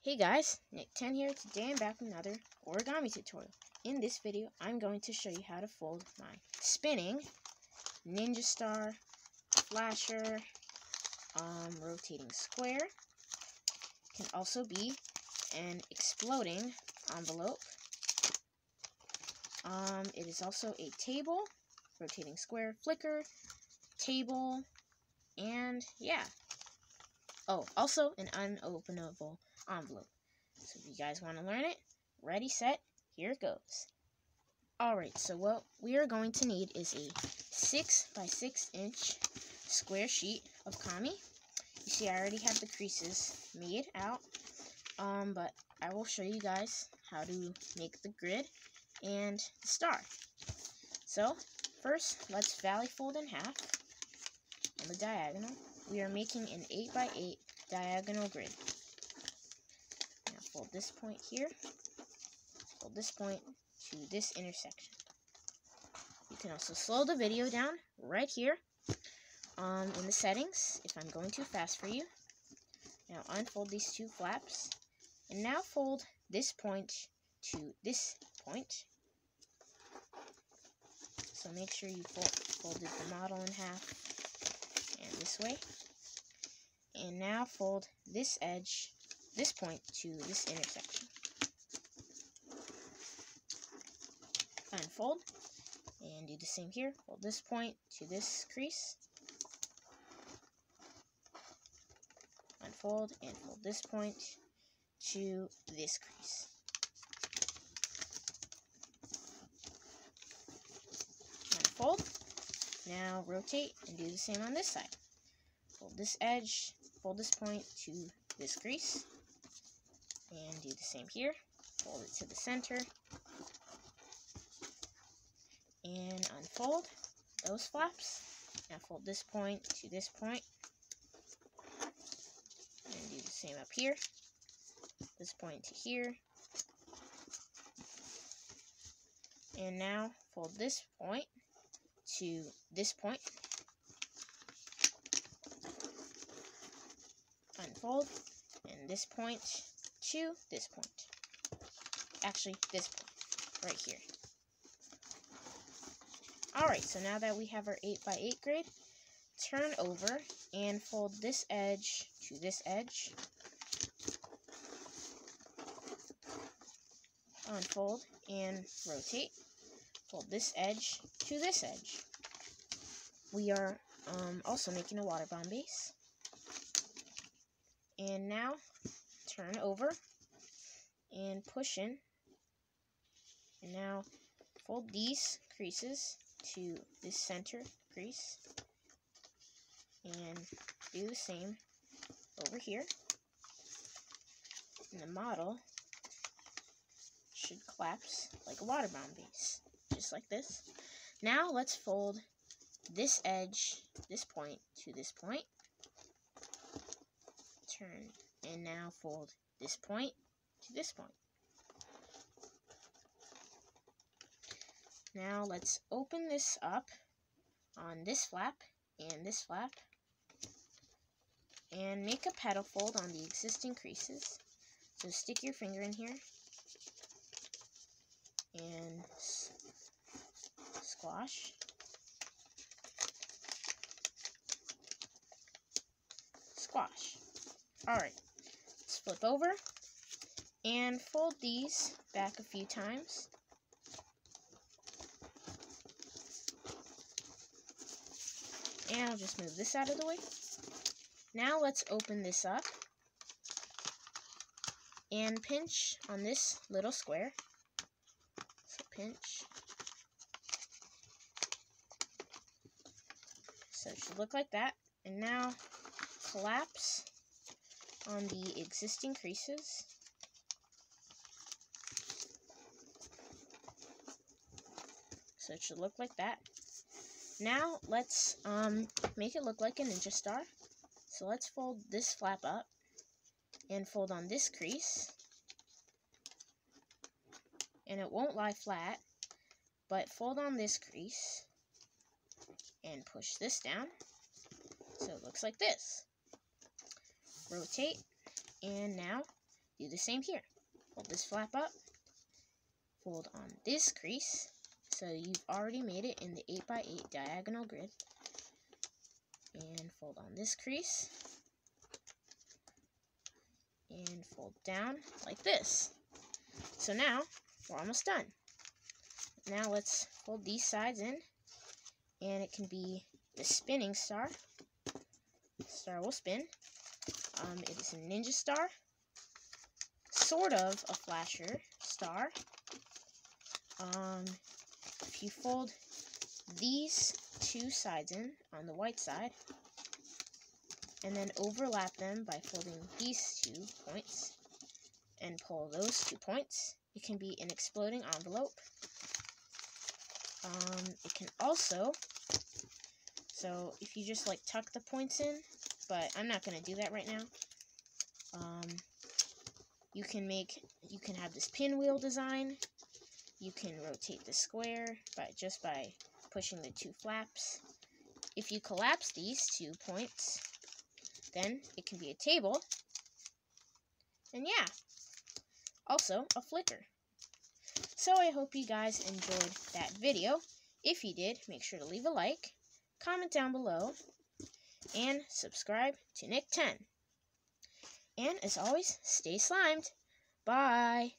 Hey guys, Nick10 here. Today I'm back with another origami tutorial. In this video, I'm going to show you how to fold my spinning, ninja star, flasher, rotating square. Can also be an exploding envelope. It is also a table, rotating square, flicker, table, and yeah. Oh, also an unopenable envelope. So if you guys want to learn it, ready, set, here it goes. Alright, so what we are going to need is a 6 by 6 inch square sheet of kami. You see, I already have the creases made out, but I will show you guys how to make the grid and the star. So first, let's valley fold in half on the diagonal. We are making an 8 by 8 diagonal grid. Now fold this point here, fold this point to this intersection. You can also slow the video down right here in the settings if I'm going too fast for you. Now unfold these two flaps, and now fold this point to this point. So make sure you folded the model in half and this way. And now fold this edge, this point to this intersection. Unfold and do the same here. Fold this point to this crease. Unfold and fold this point to this crease. Unfold. Now rotate and do the same on this side. Fold this edge, fold this point to this crease, and do the same here. Fold it to the center, and unfold those flaps. Now fold this point to this point, and do the same up here. This point to here, and now fold this point to this point. Unfold, and this point to this point. Actually, this point, right here. Alright, so now that we have our 8 by 8 grid, turn over and fold this edge to this edge. Unfold and rotate. Fold this edge to this edge. We are also making a water bomb base. And now turn over and push in. And now fold these creases to this center crease. And do the same over here. And the model should collapse like a water bomb base. Just like this. Now let's fold this edge, this point to this point. Turn, and now fold this point to this point. Now let's open this up on this flap and this flap, and make a petal fold on the existing creases. So stick your finger in here and squash. Squash. Alright, let's flip over and fold these back a few times. And I'll just move this out of the way. Now let's open this up and pinch on this little square. So pinch. So it should look like that. And now collapse on the existing creases. So it should look like that. Now let's make it look like a ninja star. So let's fold this flap up and fold on this crease. And it won't lie flat, but fold on this crease and push this down so it looks like this. Rotate, and now do the same here. Fold this flap up, fold on this crease, so you've already made it in the 8x8 diagonal grid, and fold on this crease, and fold down like this. So now, we're almost done. Now let's fold these sides in, and it can be the spinning star. The star will spin. It is a ninja star, sort of a flasher star. If you fold these two sides in on the white side, and then overlap them by folding these 2 points, and pull those 2 points, it can be an exploding envelope. It can also, so if you just like tuck the points in, but I'm not going to do that right now. You can have this pinwheel design. You can rotate the square just by pushing the 2 flaps. If you collapse these 2 points, then it can be a table. And yeah, also a flicker. So I hope you guys enjoyed that video. If you did, make sure to leave a like, comment down below, and subscribe to Nick 10. And as always, stay slimed. Bye.